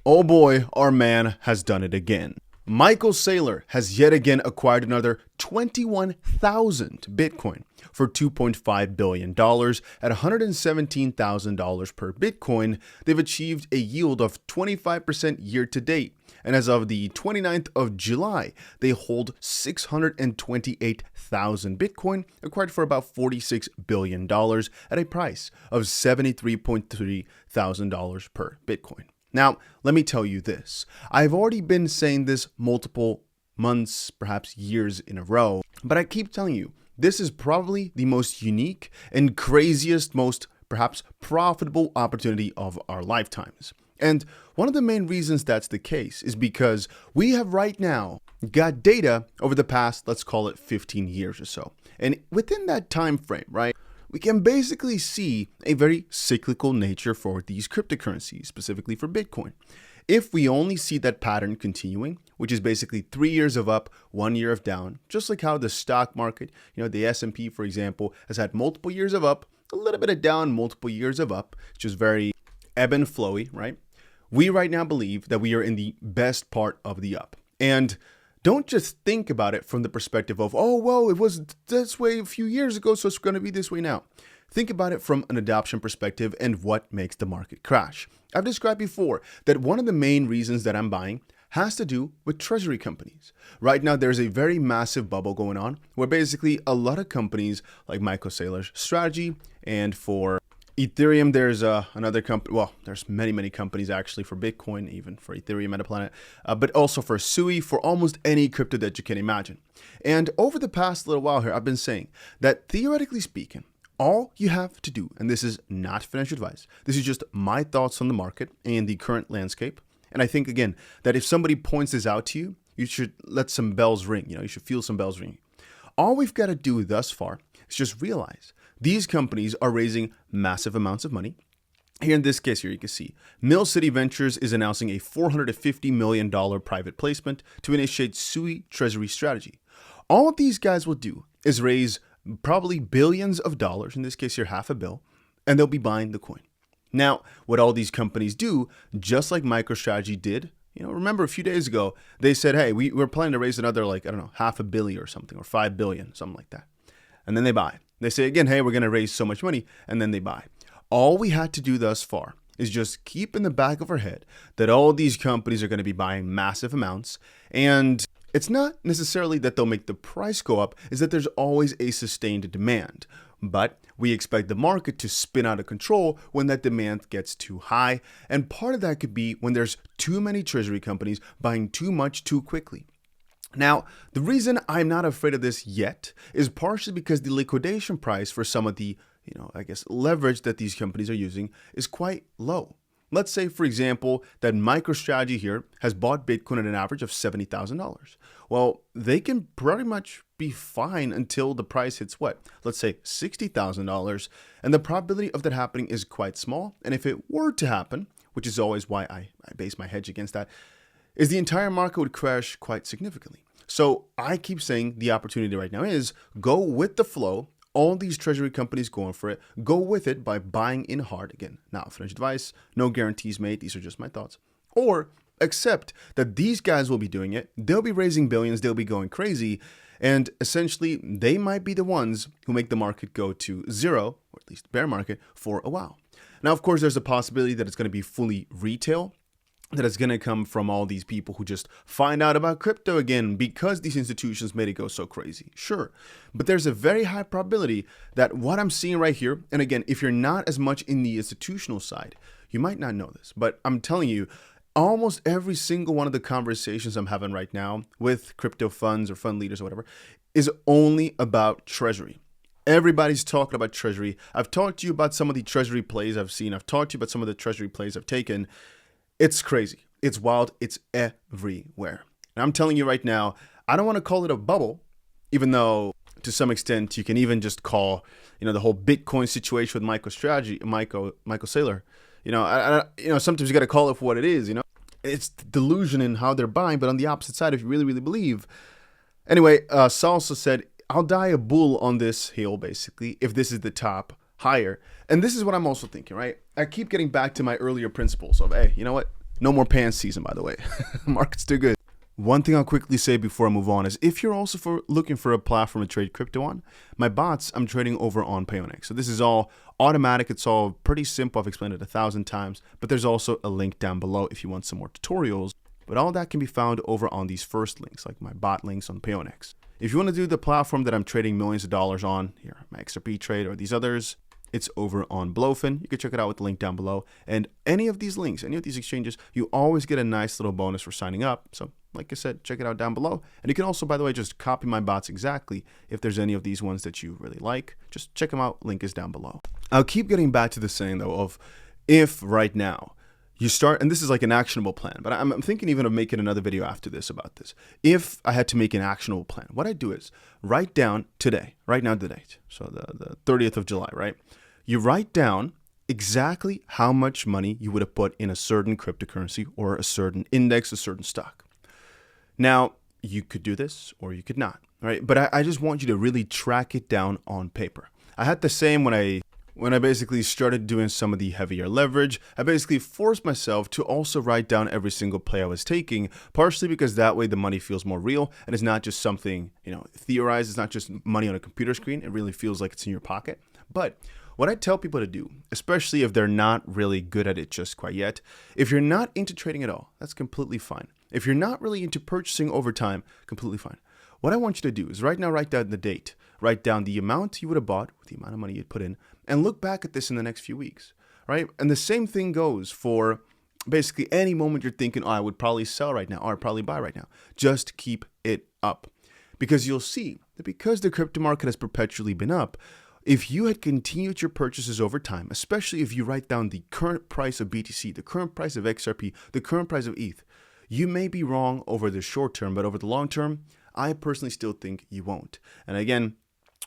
Oh boy, our man has done it again. Michael Saylor has yet again acquired another 21,000 Bitcoin for $2.5 billion at $117,000 per Bitcoin. They've achieved a yield of 25% year to date. And as of the 29th of July, they hold 628,000 Bitcoin acquired for about $46 billion at a price of $73.3 thousand per Bitcoin. Now, let me tell you this. I've already been saying this multiple months, perhaps years in a row, but I keep telling you, this is probably the most unique and craziest, most perhaps profitable opportunity of our lifetimes. And one of the main reasons that's the case is because we have right now got data over the past, let's call it 15 years or so. And within that time frame, right, we can basically see a very cyclical nature for these cryptocurrencies, specifically for Bitcoin. If we only see that pattern continuing, which is basically 3 years of up, 1 year of down, just like how the stock market, the S&P, for example, has had multiple years of up, a little bit of down, multiple years of up, which is very ebb and flowy, right? We right now believe that we are in the best part of the up. And don't just think about it from the perspective of, oh, well, it was this way a few years ago, so it's going to be this way now. Think about it from an adoption perspective and what makes the market crash. I've described before that one of the main reasons that I'm buying has to do with treasury companies. Right now, there's a very massive bubble going on where basically a lot of companies like Michael Saylor's strategy, and for Ethereum, there's another company. Well, there's many companies actually for Bitcoin, even for Ethereum, Metaplanet, but also for 𝗬𝘲, for almost any crypto that you can imagine. And over the past little while here, I've been saying that theoretically speaking, all you have to do, and this is not financial advice, this is just my thoughts on the market and the current landscape. And I think, again, that if somebody points this out to you, you should let some bells ring. You should feel some bells ringing. All we've got to do thus far is just realize these companies are raising massive amounts of money. Here in this case, here you can see 𝗕𝗁𝘁 Ventures is announcing a $450 million private placement to initiate 𝗬𝘲 Treasury strategy. All of these guys will do is raise probably billions of dollars, in this case here $500 million, and they'll be buying the coin. Now, what all these companies do, just like MicroStrategy did, remember a few days ago, they said, hey, we're planning to raise another, $500 million or something, or $5 billion, something like that. And then they buy. They say again, hey, we're going to raise so much money, and then they buy. All we had to do thus far is just keep in the back of our head that all these companies are going to be buying massive amounts. And it's not necessarily that they'll make the price go up, is that there's always a sustained demand. But we expect the market to spin out of control when that demand gets too high. And part of that could be when there's too many treasury companies buying too much too quickly. Now, the reason I'm not afraid of this yet is partially because the liquidation price for some of the, leverage that these companies are using is quite low. Let's say, for example, that MicroStrategy here has bought Bitcoin at an average of $70,000. Well, they can pretty much be fine until the price hits what? Let's say $60,000. And the probability of that happening is quite small. And if it were to happen, which is always why I base my hedge against that, is the entire market would crash quite significantly. So I keep saying the opportunity right now is go with the flow. All these treasury companies going for it. Go with it by buying in hard. Again, not financial advice, no guarantees made. These are just my thoughts. Or accept that these guys will be doing it. They'll be raising billions. They'll be going crazy. And essentially, they might be the ones who make the market go to zero, or at least bear market, for a while. Now, of course, there's a possibility that it's going to be fully retail, that it's going to come from all these people who just find out about crypto again because these institutions made it go so crazy. Sure. But there's a very high probability that what I'm seeing right here, and again, if you're not as much in the institutional side, you might not know this, but I'm telling you, almost every single one of the conversations I'm having right now with crypto funds or fund leaders or whatever is only about treasury. Everybody's talking about treasury. I've talked to you about some of the treasury plays I've seen. I've talked to you about some of the treasury plays I've taken. It's crazy. It's wild. It's everywhere. And I'm telling you right now, I don't want to call it a bubble, even though to some extent you can even just call, the whole Bitcoin situation with Michael Saylor. Sometimes you got to call it for what it is. It's delusion in how they're buying, but on the opposite side, if you really, really believe. Anyway, Salsa said, I'll die a bull on this hill, basically, if this is the top higher. And this is what I'm also thinking, right? I keep getting back to my earlier principles of, hey, you know what? No more pants season, by the way. Market's too good. One thing I'll quickly say before I move on is if you're also looking for a platform to trade crypto on, my bots I'm trading over on Payonic. So this is all automatic. It's all pretty simple. I've explained it 1,000 times, but there's also a link down below if you want some more tutorials. But all that can be found over on these first links, like my bot links on Payonic. If you want to do the platform that I'm trading millions of dollars on, here, my XRP trade or these others, it's over on Blowfin. You can check it out with the link down below. And any of these links, any of these exchanges, you always get a nice little bonus for signing up. So like I said, check it out down below. And you can also, by the way, just copy my bots exactly. If there's any of these ones that you really like, just check them out. Link is down below. I'll keep getting back to the saying though of if right now you start, and this is like an actionable plan, but I'm thinking even of making another video after this about this. If I had to make an actionable plan, what I do is write down today, right now the date. So the 30th of July, right? You write down exactly how much money you would have put in a certain cryptocurrency or a certain index, a certain stock. Now, you could do this or you could not, right? But I just want you to really track it down on paper. I had the same when I basically started doing some of the heavier leverage. I basically forced myself to also write down every single play I was taking, partially because that way the money feels more real and it's not just something, theorized. It's not just money on a computer screen. It really feels like it's in your pocket. But what I tell people to do, especially if they're not really good at it just quite yet, if you're not into trading at all, that's completely fine. If you're not really into purchasing over time, completely fine. What I want you to do is right now write down the date, write down the amount you would have bought with the amount of money you'd put in, and look back at this in the next few weeks, right? And the same thing goes for basically any moment you're thinking, oh, I would probably sell right now, or I'd probably buy right now. Just keep it up. Because you'll see that because the crypto market has perpetually been up, if you had continued your purchases over time, especially if you write down the current price of BTC, the current price of XRP, the current price of ETH, you may be wrong over the short term, but over the long term, I personally still think you won't. And again,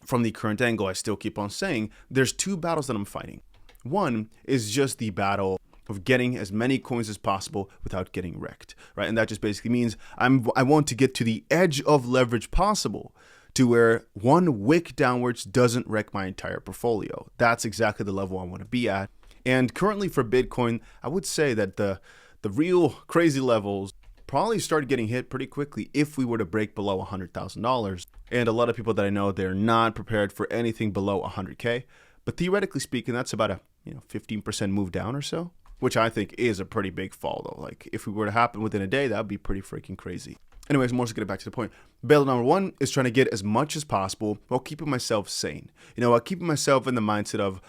from the current angle, I still keep on saying there's two battles that I'm fighting. One is just the battle of getting as many coins as possible without getting wrecked, right? And that just basically means I want to get to the edge of leverage possible to where one wick downwards doesn't wreck my entire portfolio. That's exactly the level I want to be at. And currently for Bitcoin, I would say that the real crazy levels probably started getting hit pretty quickly if we were to break below $100,000. And a lot of people that I know, they're not prepared for anything below 100K. But theoretically speaking, that's about a 15% move down or so, which I think is a pretty big fall though. Like if it were to happen within a day, that would be pretty freaking crazy. Anyways, more to get back to the point. Battle number one is trying to get as much as possible while keeping myself sane. While keeping myself in the mindset of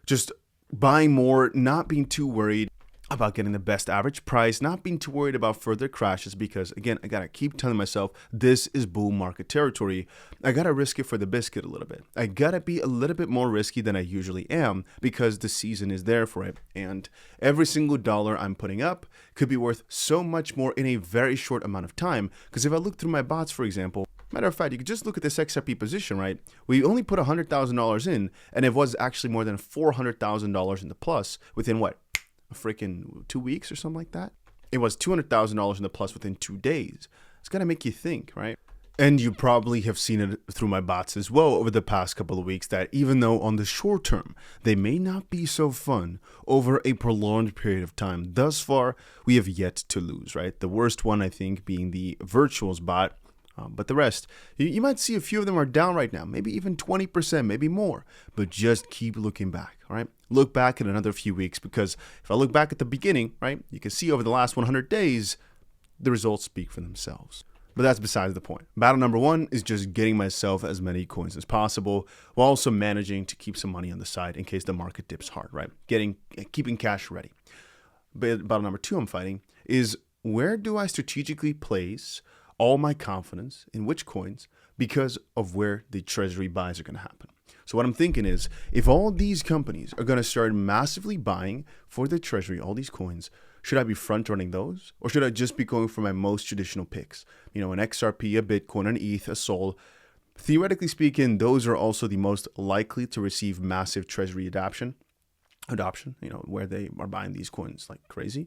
just buying more, not being too worried about getting the best average price, not being too worried about further crashes, because again, I gotta keep telling myself this is bull market territory. I gotta risk it for the biscuit a little bit. I gotta be a little bit more risky than I usually am because the season is there for it. And every single dollar I'm putting up could be worth so much more in a very short amount of time. Because if I look through my bots, for example, matter of fact, you could just look at this XRP position, right? We only put $100,000 in, and it was actually more than $400,000 in the plus within what? A freaking 2 weeks or something like that. It was $200,000 in the plus within 2 days. It's gonna make you think, right? And you probably have seen it through my bots as well over the past couple of weeks that even though on the short term, they may not be so fun over a prolonged period of time, thus far, we have yet to lose, right? The worst one, I think, being the virtuals bot. But the rest, you might see a few of them are down right now, maybe even 20%, maybe more, but just keep looking back, all right? Look back in another few weeks, because if I look back at the beginning, right, you can see over the last 100 days, the results speak for themselves. But that's besides the point. Battle number one is just getting myself as many coins as possible while also managing to keep some money on the side in case the market dips hard, right? Keeping cash ready. Battle number two I'm fighting is where do I strategically place all my confidence in which coins because of where the treasury buys are going to happen. So what I'm thinking is if all these companies are going to start massively buying for the treasury, all these coins, should I be front running those? Or should I just be going for my most traditional picks? An XRP, a Bitcoin, an ETH, a SOL. Theoretically speaking, those are also the most likely to receive massive treasury adoption, where they are buying these coins like crazy.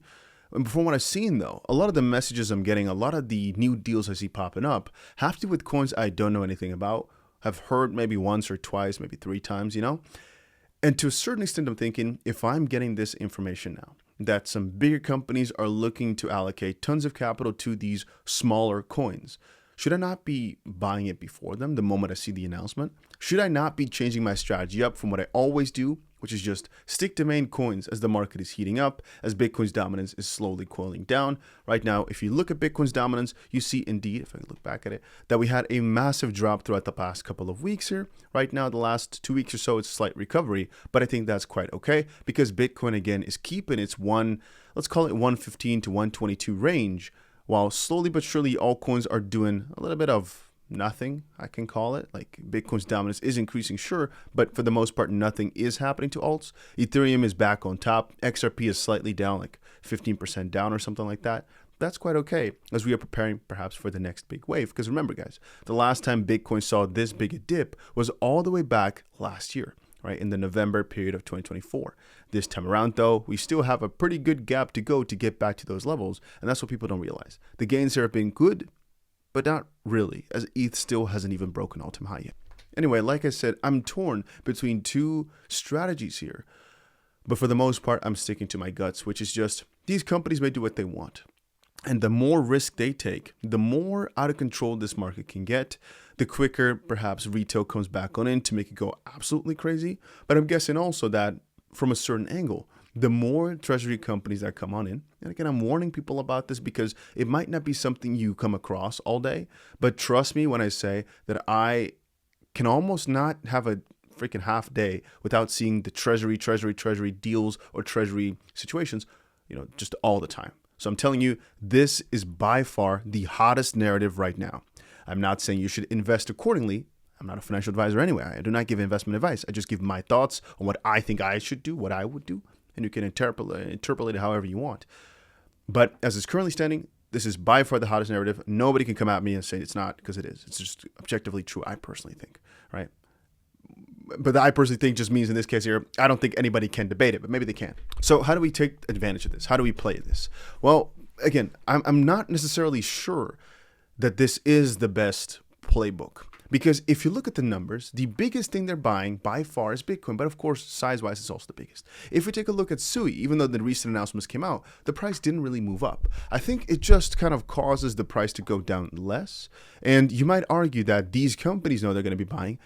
And from what I've seen, though, a lot of the messages I'm getting, a lot of the new deals I see popping up have to do with coins I don't know anything about, have heard maybe once or twice, maybe 3 times, And to a certain extent, I'm thinking, if I'm getting this information now, that some bigger companies are looking to allocate tons of capital to these smaller coins. Should I not be buying it before them the moment I see the announcement? Should I not be changing my strategy up from what I always do, which is just stick to main coins as the market is heating up, as Bitcoin's dominance is slowly cooling down? Right now, if you look at Bitcoin's dominance, you see indeed, if I look back at it, that we had a massive drop throughout the past couple of weeks here. Right now, the last 2 weeks or so, it's a slight recovery, but I think that's quite okay because Bitcoin, again, is keeping its let's call it 115 to 122 range, while slowly but surely all coins are doing a little bit of nothing, I can call it. Like Bitcoin's dominance is increasing, sure, but for the most part, nothing is happening to alts. Ethereum is back on top. XRP is slightly down, like 15% down or something like that. That's quite okay as we are preparing perhaps for the next big wave. Because remember, guys, the last time Bitcoin saw this big a dip was all the way back last year, right, in the November period of 2024. This time around, though, we still have a pretty good gap to go to get back to those levels, and that's what people don't realize. The gains here have been good, but not really, as ETH still hasn't even broken all-time high yet. Anyway, like I said, I'm torn between two strategies here, but for the most part, I'm sticking to my guts, which is just these companies may do what they want. And the more risk they take, the more out of control this market can get, the quicker perhaps retail comes back on in to make it go absolutely crazy. But I'm guessing also that from a certain angle, the more treasury companies that come on in, and again, I'm warning people about this because it might not be something you come across all day, but trust me when I say that I can almost not have a freaking half day without seeing the treasury deals or treasury situations, just all the time. So I'm telling you, this is by far the hottest narrative right now. I'm not saying you should invest accordingly. I'm not a financial advisor anyway. I do not give investment advice. I just give my thoughts on what I think I should do, what I would do, and you can interpolate it however you want. But as it's currently standing, this is by far the hottest narrative. Nobody can come at me and say it's not, because it is. It's just objectively true, I personally think, right? But the I personally think just means in this case here, I don't think anybody can debate it, but maybe they can. So how do we take advantage of this? How do we play this? Well, again, I'm not necessarily sure that this is the best playbook. Because if you look at the numbers, the biggest thing they're buying by far is Bitcoin. But of course, size-wise, it's also the biggest. If we take a look at 𝗬𝘲, even though the recent announcements came out, the price didn't really move up. I think it just kind of causes the price to go down less. And you might argue that these companies know they're going to be buying.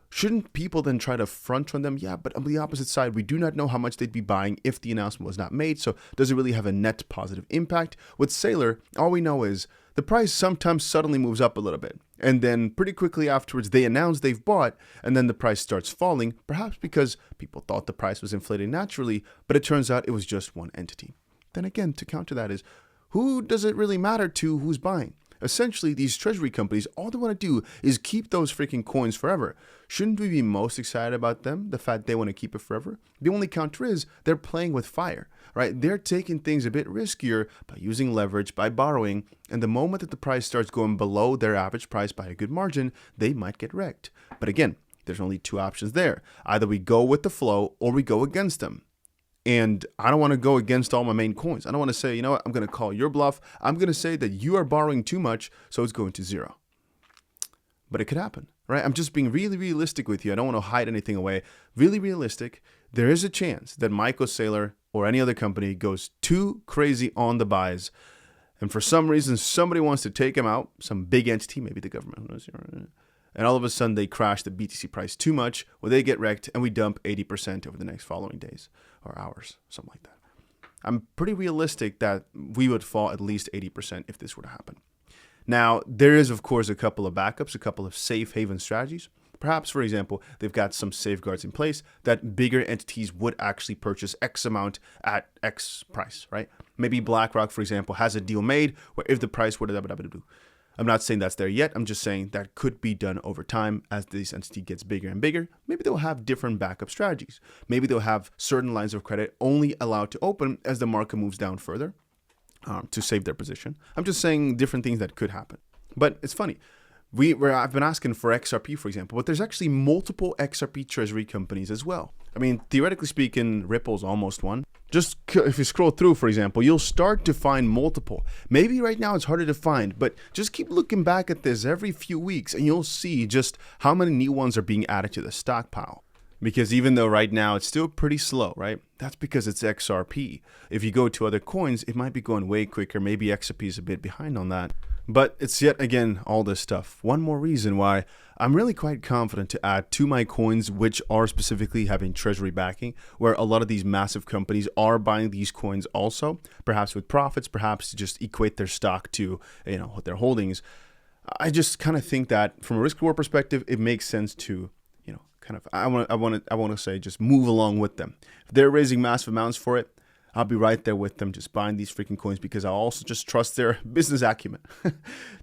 Shouldn't people then try to front run them? Yeah, but on the opposite side, we do not know how much they'd be buying if the announcement was not made. So does it really have a net positive impact? With Saylor, all we know is the price sometimes suddenly moves up a little bit. And then pretty quickly afterwards, they announce they've bought, and then the price starts falling, perhaps because people thought the price was inflated naturally, but it turns out it was just one entity. Then again, to counter that is, who does it really matter to who's buying? Essentially, these treasury companies, all they want to do is keep those freaking coins forever. Shouldn't we be most excited about them, the fact they want to keep it forever? The only counter is they're playing with fire, right? They're taking things a bit riskier by using leverage, by borrowing, and the moment that the price starts going below their average price by a good margin, they might get wrecked. But again, there's only two options there. Either we go with the flow or we go against them. And I don't want to go against all my main coins. I don't want to say, you know what, I'm going to call your bluff. I'm going to say that you are borrowing too much, so it's going to zero. But it could happen, right? I'm just being really realistic with you. I don't want to hide anything away. Really realistic. There is a chance that Saylor or any other company goes too crazy on the buys. And for some reason, somebody wants to take them out, some big entity, maybe the government, who knows, and all of a sudden they crash the BTC price too much, where they get wrecked, and we dump 80% over the next following days or hours, something like that. I'm pretty realistic that we would fall at least 80% if this were to happen. Now, there is, of course, a couple of backups, a couple of safe haven strategies. Perhaps, for example, they've got some safeguards in place that bigger entities would actually purchase X amount at X price, right? Maybe BlackRock, for example, has a deal made where if the price were to I'm not saying that's there yet. I'm just saying that could be done over time as this entity gets bigger and bigger. Maybe they'll have different backup strategies. Maybe they'll have certain lines of credit only allowed to open as the market moves down further to save their position. I'm just saying different things that could happen. But it's funny. I've been asking for XRP, for example, but there's actually multiple XRP treasury companies as well. I mean, theoretically speaking, Ripple's almost one. Just if you scroll through, for example, you'll start to find multiple. Maybe right now it's harder to find, but just keep looking back at this every few weeks and you'll see just how many new ones are being added to the stockpile. Because even though right now it's still pretty slow, right? That's because it's XRP. If you go to other coins, it might be going way quicker. Maybe XRP is a bit behind on that. But it's yet again all this stuff. One more reason why I'm really quite confident to add to my coins, which are specifically having treasury backing, where a lot of these massive companies are buying these coins also, perhaps with profits, perhaps to just equate their stock to, what their holdings. I just kind of think that from a risk reward perspective, it makes sense to, I want to say just move along with them. If they're raising massive amounts for it, I'll be right there with them, just buying these freaking coins because I also just trust their business acumen.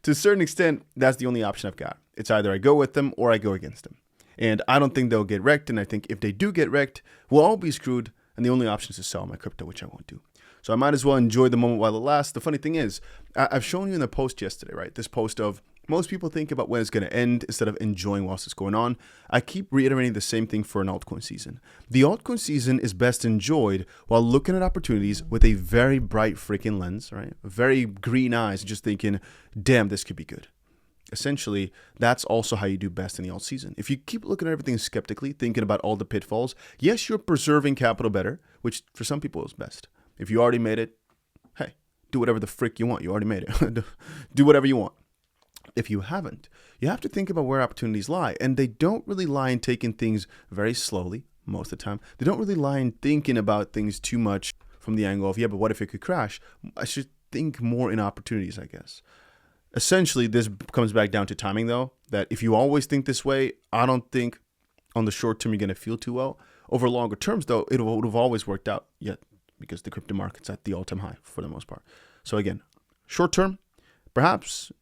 To a certain extent, that's the only option I've got. It's either I go with them or I go against them. And I don't think they'll get wrecked. And I think if they do get wrecked, we'll all be screwed. And the only option is to sell my crypto, which I won't do. So I might as well enjoy the moment while it lasts. The funny thing is, I've shown you in the post yesterday, right? This post of most people think about when it's going to end instead of enjoying whilst it's going on. I keep reiterating the same thing for an altcoin season. The altcoin season is best enjoyed while looking at opportunities with a very bright freaking lens, right? Very green eyes, just thinking, damn, this could be good. Essentially, that's also how you do best in the alt season. If you keep looking at everything skeptically, thinking about all the pitfalls, yes, you're preserving capital better, which for some people is best. If you already made it, hey, do whatever the frick you want. You already made it. Do whatever you want. If you haven't, you have to think about where opportunities lie. And they don't really lie in taking things very slowly most of the time. They don't really lie in thinking about things too much from the angle of, yeah, but what if it could crash? I should think more in opportunities, I guess. Essentially, this comes back down to timing, though, that if you always think this way, I don't think on the short term you're going to feel too well. Over longer terms, though, it would have always worked out, yet because the crypto market's at the all-time high for the most part. So again, short term, perhaps,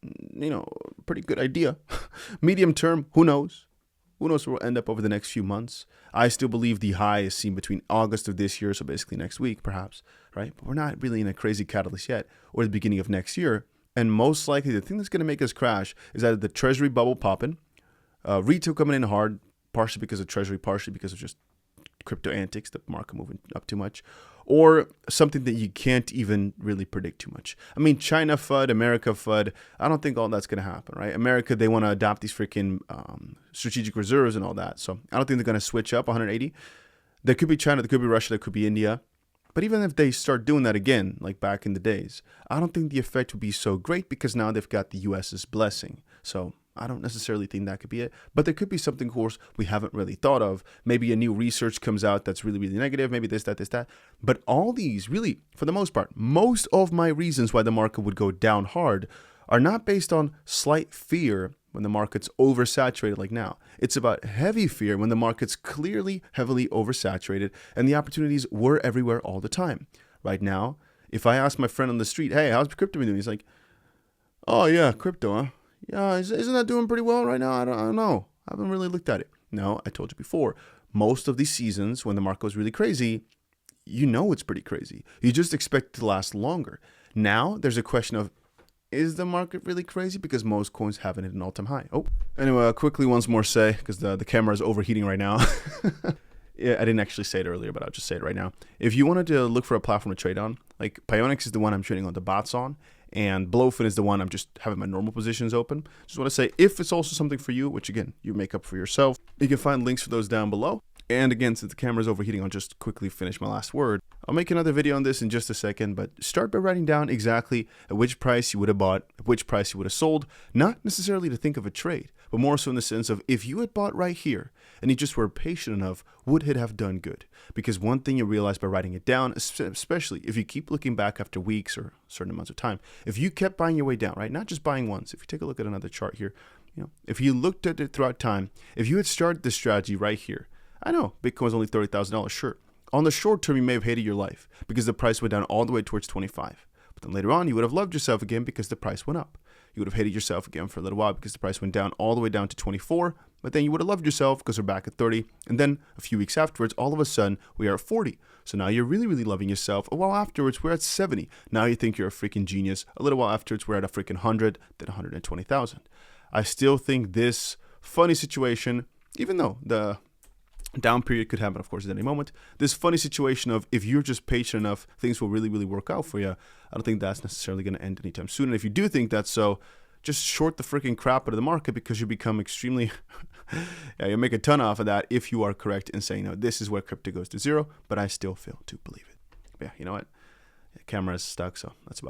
pretty good idea. Medium term, who knows? Who knows where we'll end up over the next few months? I still believe the high is seen between August of this year, so basically next week, perhaps, right? But we're not really in a crazy catalyst yet, or the beginning of next year. And most likely, the thing that's going to make us crash is either the Treasury bubble popping, retail coming in hard, partially because of Treasury, partially because of just crypto antics, the market moving up too much, or something that you can't even really predict too much. I mean, China FUD, America FUD, I don't think all that's going to happen, right? America, they want to adopt these freaking strategic reserves and all that. So I don't think they're going to switch up 180. There could be China, there could be Russia, there could be India. But even if they start doing that again, like back in the days, I don't think the effect would be so great because now they've got the US's blessing. So I don't necessarily think that could be it. But there could be something, of course, we haven't really thought of. Maybe a new research comes out that's really, really negative. Maybe this, that. But all these, really, for the most part, most of my reasons why the market would go down hard are not based on slight fear when the market's oversaturated like now. It's about heavy fear when the market's clearly heavily oversaturated and the opportunities were everywhere all the time. Right now, if I ask my friend on the street, hey, how's crypto been doing? He's like, oh yeah, crypto, huh? Yeah, isn't that doing pretty well right now? I don't know. I haven't really looked at it. No, I told you before, most of these seasons when the market was really crazy, it's pretty crazy. You just expect it to last longer. Now, there's a question of, is the market really crazy? Because most coins haven't hit an all-time high. Oh, anyway, I'll quickly once more say, because the camera is overheating right now. Yeah, I didn't actually say it earlier, but I'll just say it right now. If you wanted to look for a platform to trade on, like Pionex is the one I'm trading on the bots on, and Blowfin is the one I'm just having my normal positions open. Just want to say, if it's also something for you, which again, you make up for yourself, you can find links for those down below. And again, since the camera is overheating, I'll just quickly finish my last word. I'll make another video on this in just a second, but start by writing down exactly at which price you would have bought, at which price you would have sold, not necessarily to think of a trade, but more so in the sense of if you had bought right here and you just were patient enough, would it have done good? Because one thing you realize by writing it down, especially if you keep looking back after weeks or certain amounts of time, if you kept buying your way down, right? Not just buying once. If you take a look at another chart here, if you looked at it throughout time, if you had started this strategy right here, I know Bitcoin was only $30,000, sure. On the short term, you may have hated your life because the price went down all the way towards 25. But then later on, you would have loved yourself again because the price went up. You would have hated yourself again for a little while because the price went down all the way down to 24. But then you would have loved yourself because we're back at 30. And then a few weeks afterwards, all of a sudden, we are at 40. So now you're really, really loving yourself. A while afterwards, we're at 70. Now you think you're a freaking genius. A little while afterwards, we're at a freaking 100, then 120,000. I still think this funny situation, even though the down period could happen, of course, at any moment. This funny situation of if you're just patient enough, things will really, really work out for you. I don't think that's necessarily going to end anytime soon. And if you do think that's so, just short the freaking crap out of the market, because you become extremely, yeah, you make a ton off of that if you are correct in saying, no, this is where crypto goes to zero, but I still fail to believe it. But yeah, you know what? The camera is stuck, so that's about it.